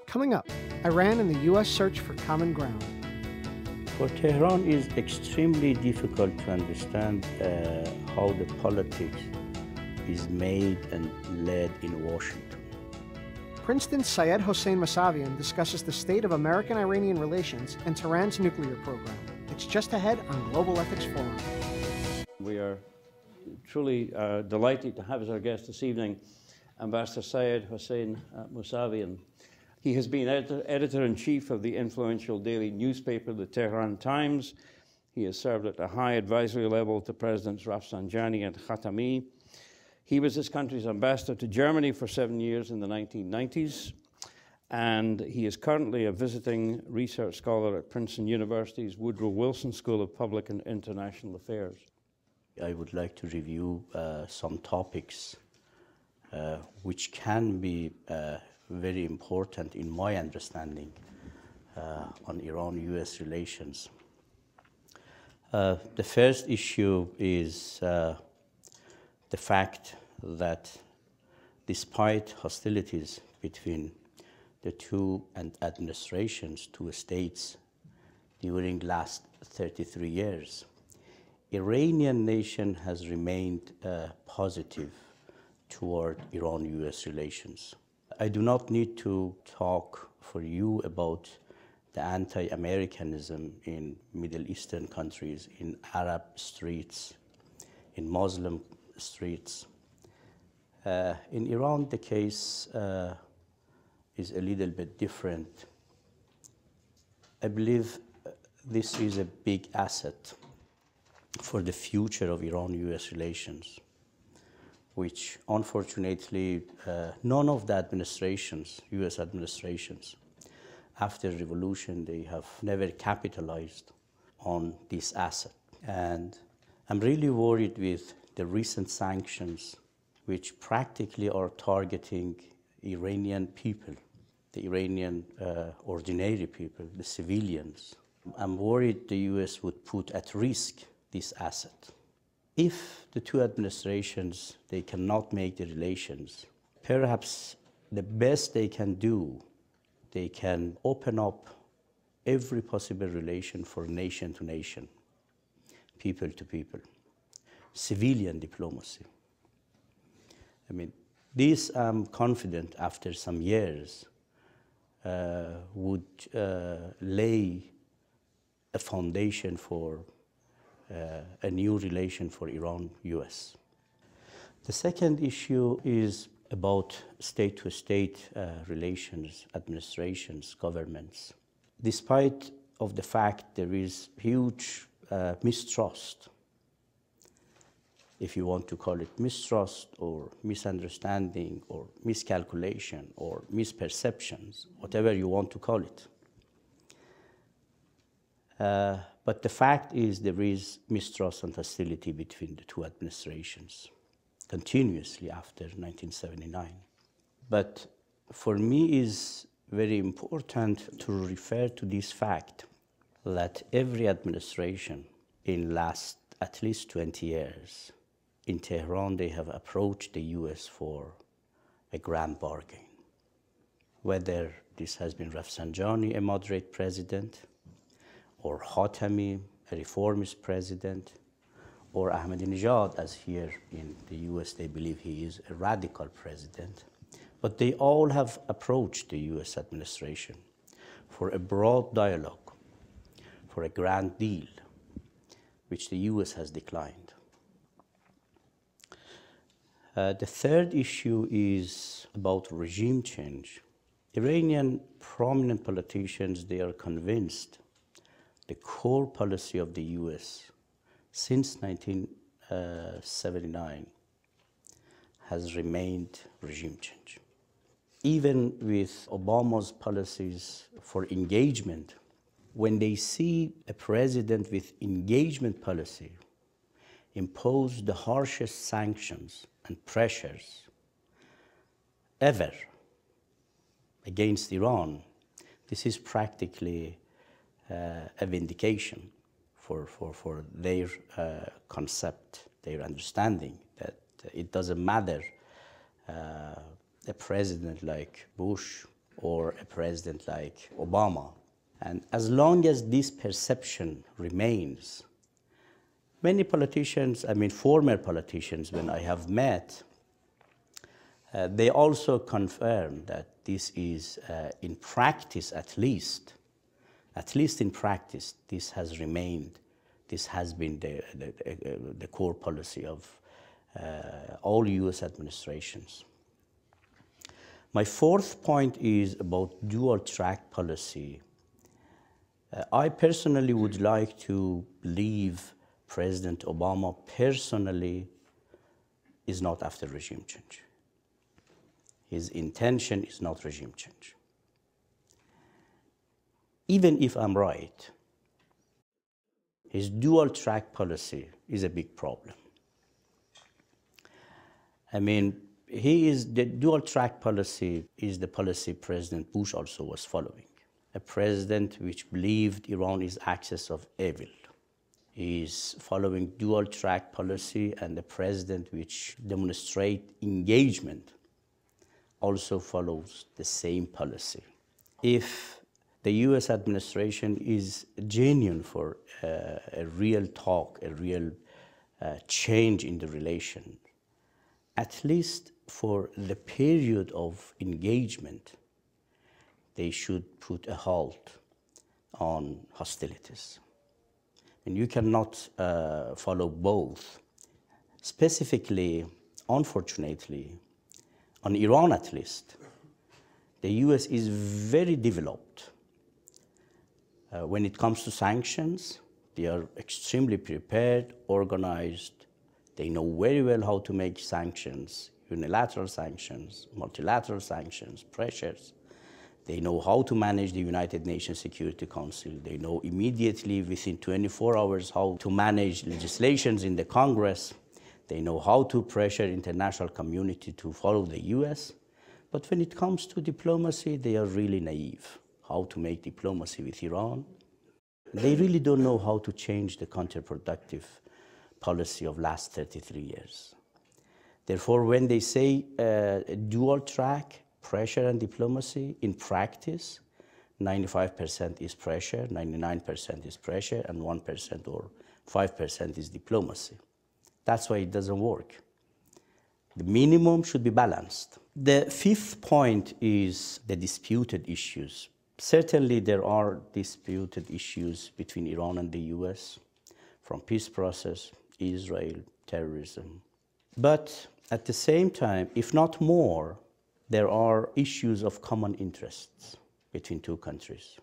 Coming up, Iran and the U.S. search for common ground. For Tehran, it is extremely difficult to understand how the politics is made and led in Washington. Princeton's Seyed Hossein Mousavian discusses the state of American-Iranian relations and Tehran's nuclear program. It's just ahead on Global Ethics Forum. We are truly delighted to have as our guest this evening Ambassador Seyed Hossein Mousavian. He has been editor-in-chief of the influential daily newspaper, the Tehran Times. He has served at a high advisory level to Presidents Rafsanjani and Khatami. He was this country's ambassador to Germany for 7 years in the 1990s, and he is currently a visiting research scholar at Princeton University's Woodrow Wilson School of Public and International Affairs. I would like to review some topics which can be very important in my understanding on Iran-U.S. relations. The first issue is the fact that despite hostilities between the two administrations, two states, during last 33 years, Iranian nation has remained positive toward Iran-U.S. relations. I do not need to talk for you about the anti-Americanism in Middle Eastern countries, in Arab streets, in Muslim streets. In Iran, the case is a little bit different. I believe this is a big asset for the future of Iran-U.S. relations, which unfortunately none of the administrations, U.S. administrations, after revolution, they have never capitalized on this asset. And I'm really worried with the recent sanctions, which practically are targeting Iranian people, the Iranian ordinary people, the civilians. I'm worried the U.S. would put at risk this asset. If the two administrations, they cannot make the relations, perhaps the best they can do, they can open up every possible relation for nation to nation, people to people, civilian diplomacy. I mean, this, I'm confident, after some years, would lay a foundation for a new relation for Iran-U.S. The second issue is about state-to-state relations, administrations, governments. Despite of the fact there is huge mistrust, if you want to call it mistrust or misunderstanding or miscalculation or misperceptions, whatever you want to call it. But the fact is there is mistrust and hostility between the two administrations continuously after 1979. But for me is very important to refer to this fact that every administration in last at least 20 years in Tehran, they have approached the U.S. for a grand bargain. Whether this has been Rafsanjani, a moderate president, or Khatami, a reformist president, or Ahmadinejad, as here in the U.S. they believe he is a radical president. But they all have approached the U.S. administration for a broad dialogue, for a grand deal, which the U.S. has declined. The third issue is about regime change. Iranian prominent politicians, they are convinced the core policy of the U.S. since 1979 has remained regime change. Even with Obama's policies for engagement, when they see a president with engagement policy impose the harshest sanctions and pressures ever against Iran, this is practically a vindication for their concept, their understanding that it doesn't matter a president like Bush or a president like Obama. And as long as this perception remains, many politicians, I mean former politicians, when I have met, they also confirm that this is, in practice at least in practice, this has remained, this has been the core policy of all U.S. administrations. My fourth point is about dual-track policy. I personally would like to leave President Obama personally is not after regime change. His intention is not regime change. Even if I'm right, his dual-track policy is a big problem. I mean, the dual-track policy is the policy President Bush also was following. A president which believed Iran is axis of evil is following dual-track policy, and the president which demonstrates engagement also follows the same policy. If the U.S. administration is genuine for a real talk, a real change in the relation, at least for the period of engagement, they should put a halt on hostilities. And you cannot follow both. Specifically, unfortunately, on Iran at least, the U.S. is very developed. When it comes to sanctions, they are extremely prepared, organized. They know very well how to make sanctions, unilateral sanctions, multilateral sanctions, pressures. They know how to manage the United Nations Security Council. They know immediately, within 24 hours, how to manage legislations in the Congress. They know how to pressure international community to follow the U.S. But when it comes to diplomacy, they are really naive. How to make diplomacy with Iran. They really don't know how to change the counterproductive policy of last 33 years. Therefore, when they say dual track, pressure and diplomacy, in practice, 95% is pressure, 99% is pressure, and 1% or 5% is diplomacy. That's why it doesn't work. The minimum should be balanced. The fifth point is the disputed issues. Certainly there are disputed issues between Iran and the U.S., from peace process, Israel, terrorism. But at the same time, if not more, there are issues of common interests between two countries.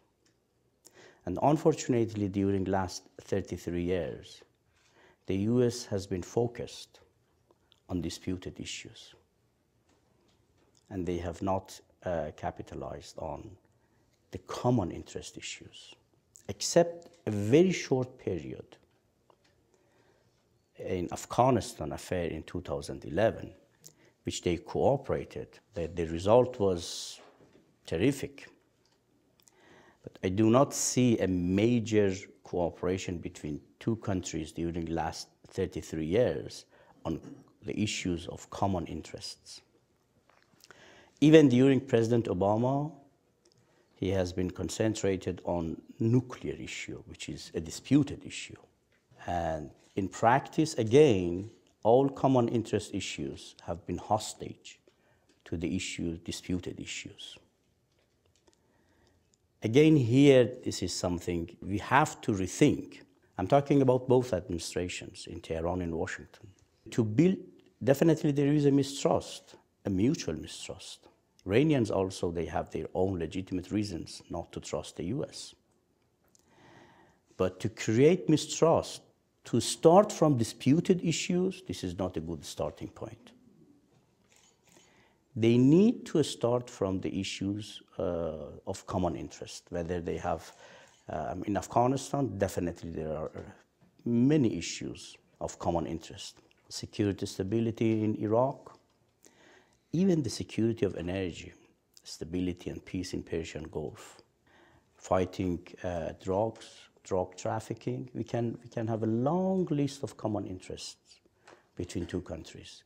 And unfortunately, during the last 33 years, the U.S. has been focused on disputed issues. And they have not capitalized on the common interest issues, except a very short period in Afghanistan affair in 2011, which they cooperated. The result was terrific. But I do not see a major cooperation between two countries during the last 33 years on the issues of common interests. Even during President Obama, he has been concentrated on nuclear issue, which is a disputed issue. And in practice, again, all common interest issues have been hostage to the disputed issues. Again, here, this is something we have to rethink. I'm talking about both administrations in Tehran and Washington. To build, definitely there is a mistrust, a mutual mistrust. Iranians also, they have their own legitimate reasons not to trust the U.S. But to create mistrust, to start from disputed issues, this is not a good starting point. They need to start from the issues of common interest, whether they have, in Afghanistan, definitely there are many issues of common interest. Security stability in Iraq, even the security of energy, stability and peace in Persian Gulf, fighting drugs, drug trafficking. We can have a long list of common interests between two countries.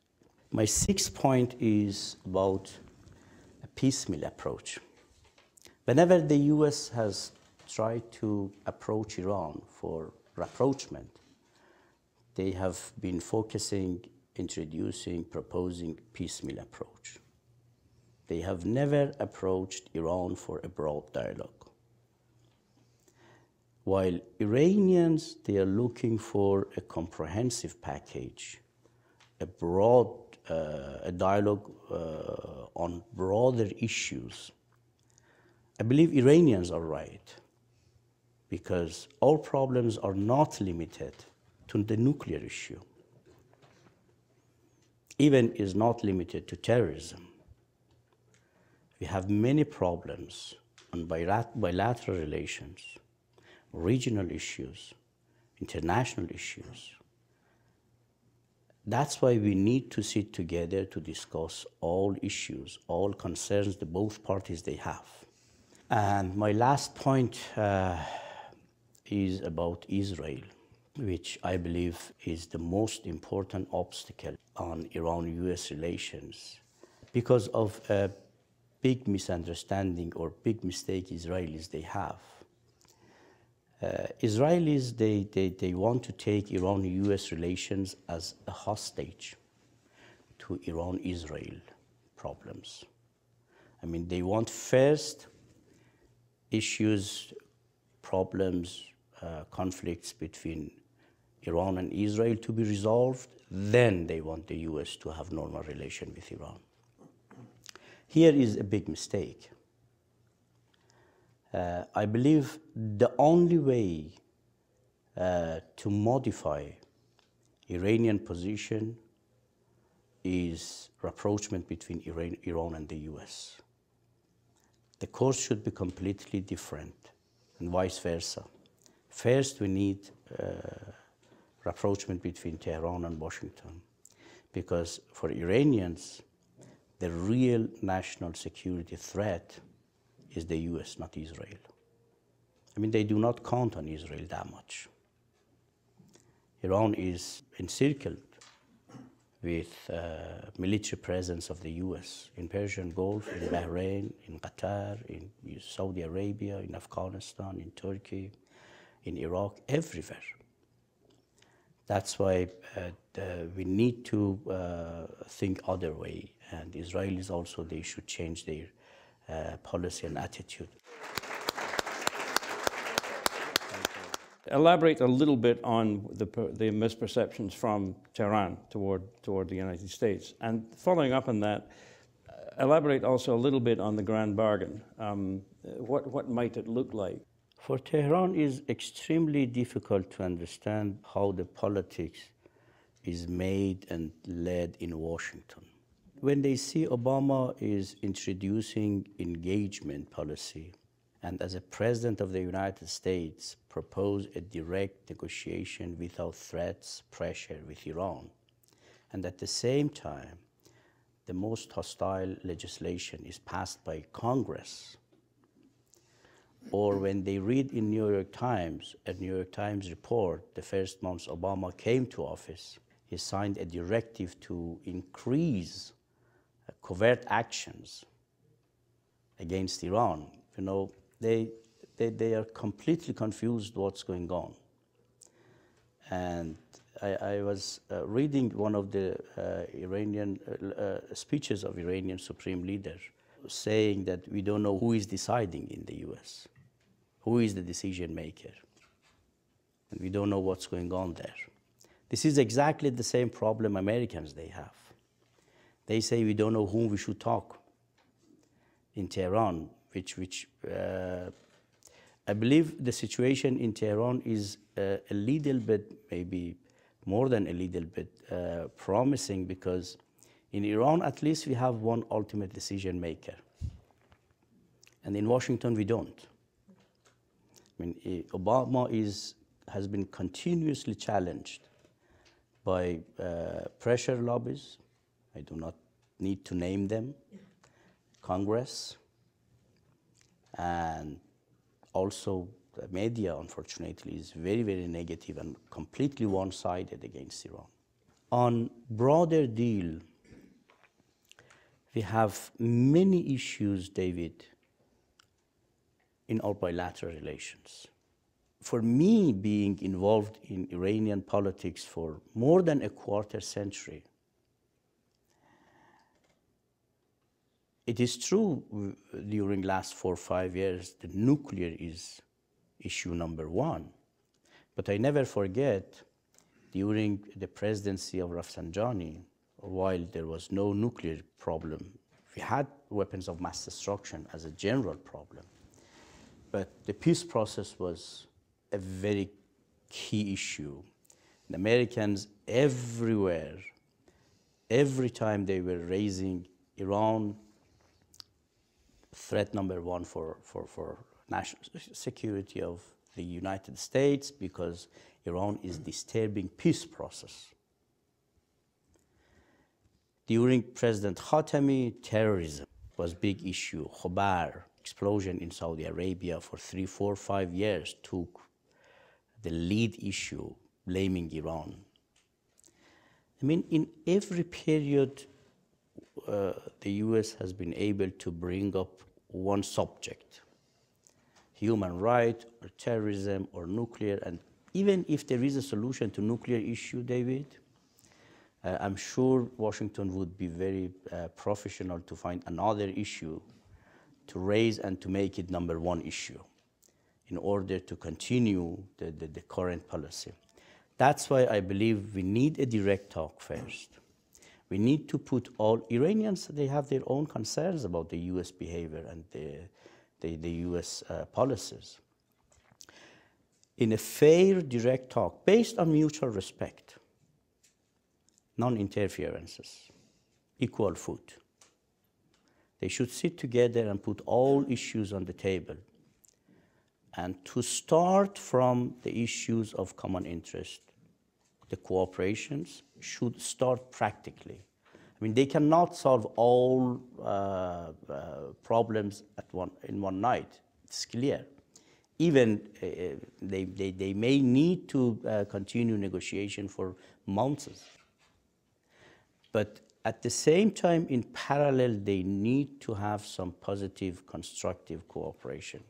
My sixth point is about a piecemeal approach. Whenever the U.S. has tried to approach Iran for rapprochement, they have been proposing piecemeal approach. They have never approached Iran for a broad dialogue. While Iranians, they are looking for a comprehensive package, a dialogue on broader issues. I believe Iranians are right, because our problems are not limited to the nuclear issue. Even is not limited to terrorism. We have many problems on bilateral relations, regional issues, international issues. That's why we need to sit together to discuss all issues, all concerns that both parties they have. And my last point is about Israel, which I believe is the most important obstacle on Iran-U.S. relations because of a big misunderstanding or big mistake Israelis they have. Israelis, they want to take Iran-U.S. relations as a hostage to Iran-Israel problems. I mean, they want first issues, problems, conflicts between Iran and Israel to be resolved, then they want the U.S. to have normal relation with Iran. Here is a big mistake. I believe the only way to modify Iranian position is rapprochement between Iran and the U.S. The course should be completely different and vice versa. First, we need rapprochement between Tehran and Washington, because for Iranians, the real national security threat is the U.S., not Israel. I mean, they do not count on Israel that much. Iran is encircled with military presence of the U.S. in Persian Gulf, in Bahrain, in Qatar, in Saudi Arabia, in Afghanistan, in Turkey, in Iraq, everywhere. That's why we need to think other way, and Israelis also, they should change their policy and attitude. Elaborate a little bit on the misperceptions from Tehran toward the United States. And following up on that, elaborate also a little bit on the grand bargain. What might it look like? For Tehran, it is extremely difficult to understand how the politics is made and led in Washington. When they see Obama is introducing engagement policy, and as a president of the United States propose a direct negotiation without threats, pressure with Iran, and at the same time, the most hostile legislation is passed by Congress, or when they read in New York Times, a New York Times report, the first month Obama came to office, he signed a directive to increase covert actions against Iran. You know, they are completely confused what's going on. And I was reading one of the Iranian speeches of Iranian Supreme Leader saying that we don't know who is deciding in the US, who is the decision maker, and we don't know what's going on there. This is exactly the same problem Americans they have. They say we don't know whom we should talk in Tehran, which I believe the situation in Tehran is a little bit, maybe more than a little bit, promising, because in Iran, at least we have one ultimate decision maker. And in Washington, we don't. I mean, Obama has been continuously challenged by pressure lobbies. I do not need to name them, Congress, and also the media, unfortunately, is very, very negative and completely one-sided against Iran. On broader deal, We have many issues, David, in our bilateral relations. For me, being involved in Iranian politics for more than a quarter century, it is true during last 4 or 5 years, the nuclear is issue number one. But I never forget, during the presidency of Rafsanjani, while there was no nuclear problem, we had weapons of mass destruction as a general problem. But the peace process was a very key issue. The Americans everywhere, every time they were raising Iran, threat number one for national security of the United States, because Iran is disturbing peace process. During President Khatami, terrorism was big issue. Khobar, explosion in Saudi Arabia for 3, 4, 5 years took the lead issue, blaming Iran. I mean, in every period, the US has been able to bring up one subject, human rights or terrorism or nuclear, and even if there is a solution to nuclear issue, David, I'm sure Washington would be very professional to find another issue to raise and to make it number one issue in order to continue the current policy. That's why I believe we need a direct talk first. We need to put all Iranians, they have their own concerns about the US behavior and the US policies. In a fair, direct talk, based on mutual respect, non-interferences, equal foot. They should sit together and put all issues on the table. And to start from the issues of common interest, the cooperations should start practically. I mean, they cannot solve all problems in one night. It's clear. Even they may need to continue negotiation for months. But at the same time, in parallel, they need to have some positive, constructive cooperation,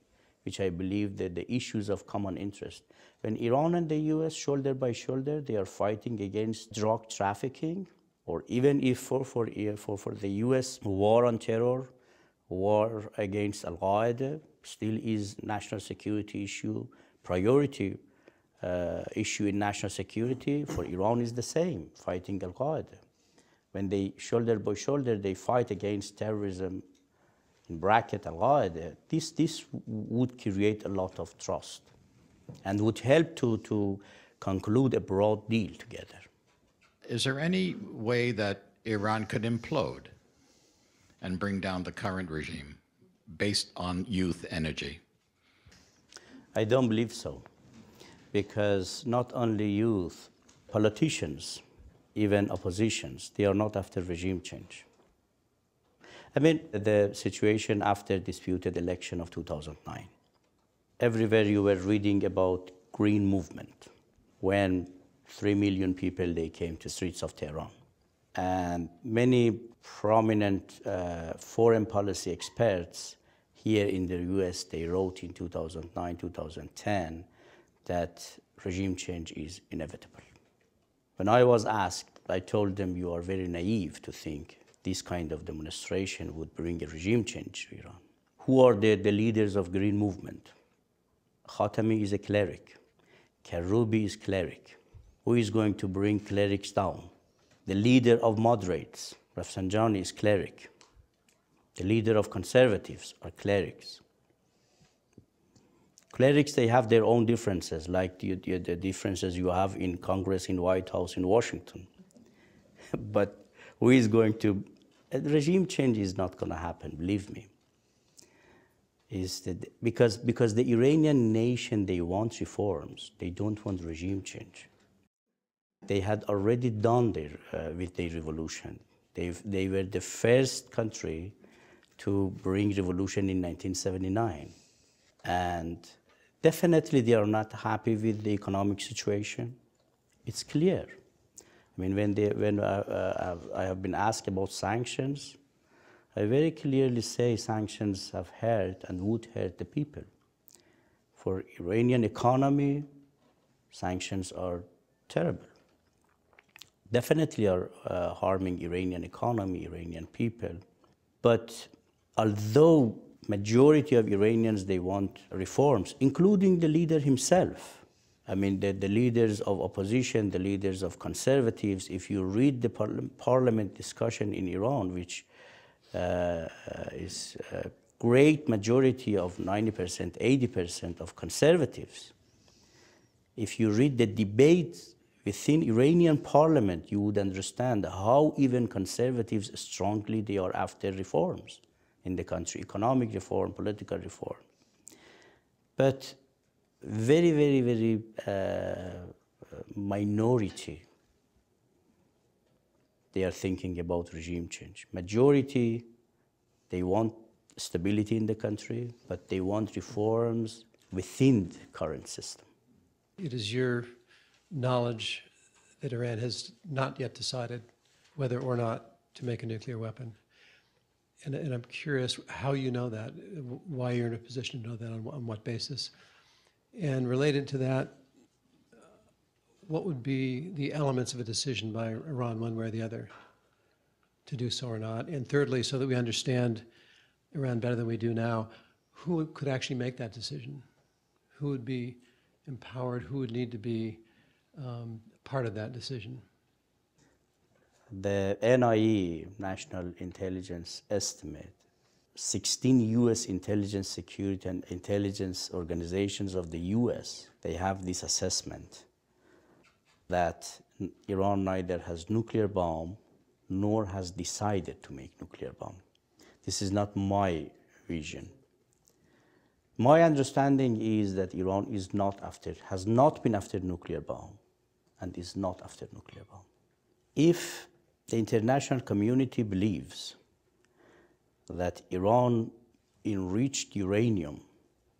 which I believe that the issues of common interest. When Iran and the US, shoulder by shoulder, they are fighting against drug trafficking, or even if for the US, war on terror, war against Al-Qaeda, still is national security issue, priority issue in national security. For Iran is the same, fighting Al-Qaeda. When they shoulder by shoulder, they fight against terrorism, in bracket Al-Qaeda, this would create a lot of trust and would help to conclude a broad deal together. Is there any way that Iran could implode and bring down the current regime based on youth energy? I don't believe so, because not only youth, politicians, even oppositions, they are not after regime change. I mean, the situation after disputed election of 2009. Everywhere you were reading about green movement, when 3 million people, they came to streets of Tehran. And many prominent foreign policy experts here in the US, they wrote in 2009, 2010, that regime change is inevitable. When I was asked, I told them, you are very naive to think this kind of demonstration would bring a regime change to Iran. Who are the leaders of green movement? Khatami is a cleric. Karoubi is cleric. Who is going to bring clerics down? The leader of moderates, Rafsanjani, is cleric. The leader of conservatives are clerics. Clerics, they have their own differences, like the differences you have in Congress, in White House, in Washington. But who is going to, regime change is not going to happen, believe me. Because the Iranian nation, they want reforms, they don't want regime change. They had already done with their revolution. They were the first country to bring revolution in 1979. And definitely they are not happy with the economic situation. It's clear. I mean, when I have been asked about sanctions, I very clearly say sanctions have hurt and would hurt the people. For Iranian economy, sanctions are terrible. Definitely are harming Iranian economy, Iranian people. But although majority of Iranians, they want reforms, including the leader himself. I mean, the leaders of opposition, the leaders of conservatives, if you read the parliament discussion in Iran, which is a great majority of 90%, 80% of conservatives, if you read the debates within Iranian parliament, you would understand how even conservatives strongly they are after reforms in the country, economic reform, political reform. But very, very, very minority, they are thinking about regime change. Majority, they want stability in the country, but they want reforms within the current system. It is your knowledge that Iran has not yet decided whether or not to make a nuclear weapon. And I'm curious how you know that, why you're in a position to know that, on what basis. And related to that, what would be the elements of a decision by Iran, one way or the other, to do so or not? And thirdly, so that we understand Iran better than we do now, who could actually make that decision? Who would be empowered? Who would need to be part of that decision? The NIE, National Intelligence Estimate, 16 U.S. intelligence, security, and intelligence organizations of the U.S., they have this assessment that Iran neither has nuclear bomb nor has decided to make nuclear bomb. This is not my vision. My understanding is that Iran is not after, has not been after nuclear bomb and is not after nuclear bomb. If the international community believes that Iran enriched uranium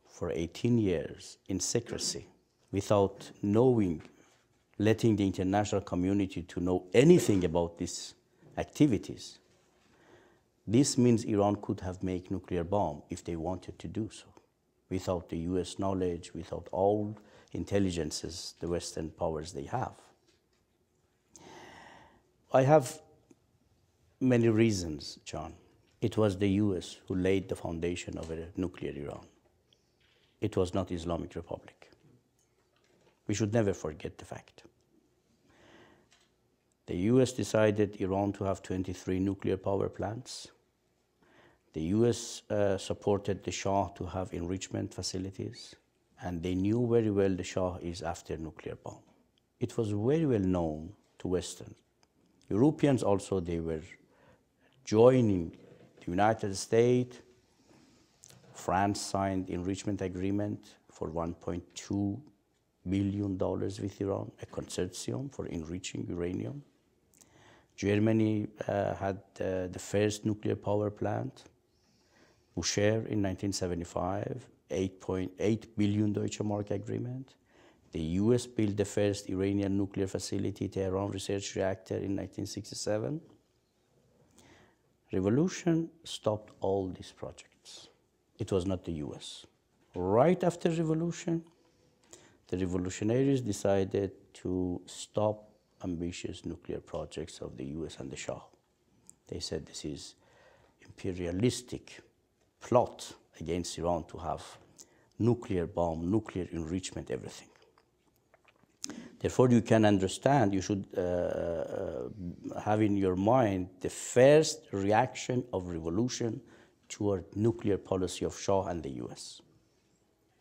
for 18 years in secrecy without knowing, letting the international community to know anything about these activities, this means Iran could have made nuclear bomb if they wanted to do so, without the US knowledge, without all intelligences the Western powers they have. I have many reasons, John. It was the US who laid the foundation of a nuclear Iran. It was not Islamic Republic. We should never forget the fact. The US decided Iran to have 23 nuclear power plants. The US supported the Shah to have enrichment facilities, and they knew very well the Shah is after nuclear bomb. It was very well known to Western. Europeans also, they were joining the United States. France signed enrichment agreement for $1.2 billion with Iran, a consortium for enriching uranium. Germany had the first nuclear power plant, Bushehr, in 1975, $8.8 billion Deutsche Mark agreement. The US built the first Iranian nuclear facility, Tehran Research Reactor, in 1967. Revolution stopped all these projects. It was not the US. Right after revolution, the revolutionaries decided to stop ambitious nuclear projects of the US and the Shah. They said this is imperialistic plot against Iran to have nuclear bomb, nuclear enrichment, everything. Therefore, you can understand, you should have in your mind the first reaction of revolution toward nuclear policy of Shah and the US.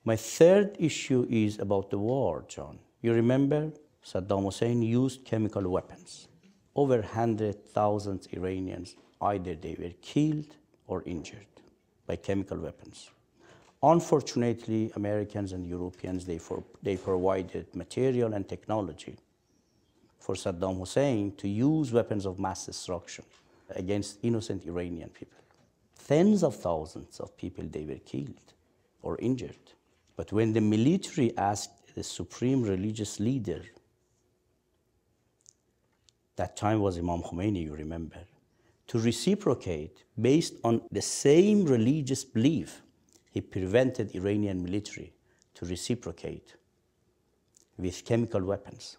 My third issue is about the war, John. You remember Saddam Hussein used chemical weapons. Over 100,000 Iranians, either they were killed or injured by chemical weapons. Unfortunately, Americans and Europeans, they provided material and technology for Saddam Hussein to use weapons of mass destruction against innocent Iranian people. Tens of thousands of people, they were killed or injured. But when the military asked the supreme religious leader, that time was Imam Khomeini, you remember, to reciprocate based on the same religious belief, he prevented Iranian military to reciprocate with chemical weapons.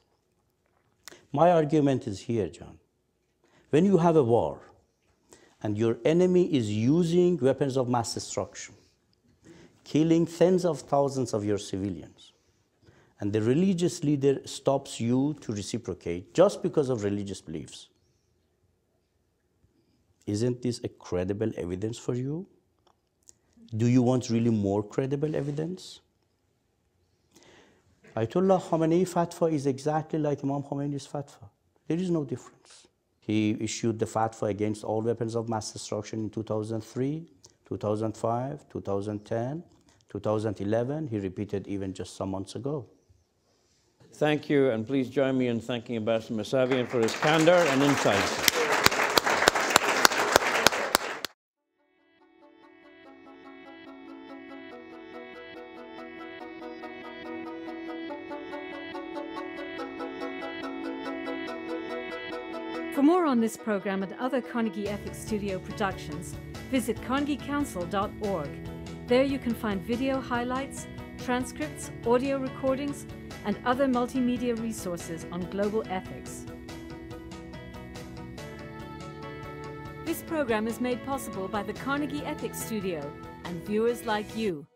My argument is here, John. When you have a war and your enemy is using weapons of mass destruction, killing tens of thousands of your civilians, and the religious leader stops you to reciprocate just because of religious beliefs, isn't this a credible evidence for you? Do you want really more credible evidence? Ayatollah Khamenei fatwa is exactly like Imam Khomeini's fatwa. There is no difference. He issued the fatwa against all weapons of mass destruction in 2003, 2005, 2010, 2011. He repeated even just some months ago. Thank you, and please join me in thanking Ambassador Mousavian for his candor and insights. For more on this program and other Carnegie Ethics Studio productions, visit carnegiecouncil.org. There you can find video highlights, transcripts, audio recordings, and other multimedia resources on global ethics. This program is made possible by the Carnegie Ethics Studio and viewers like you.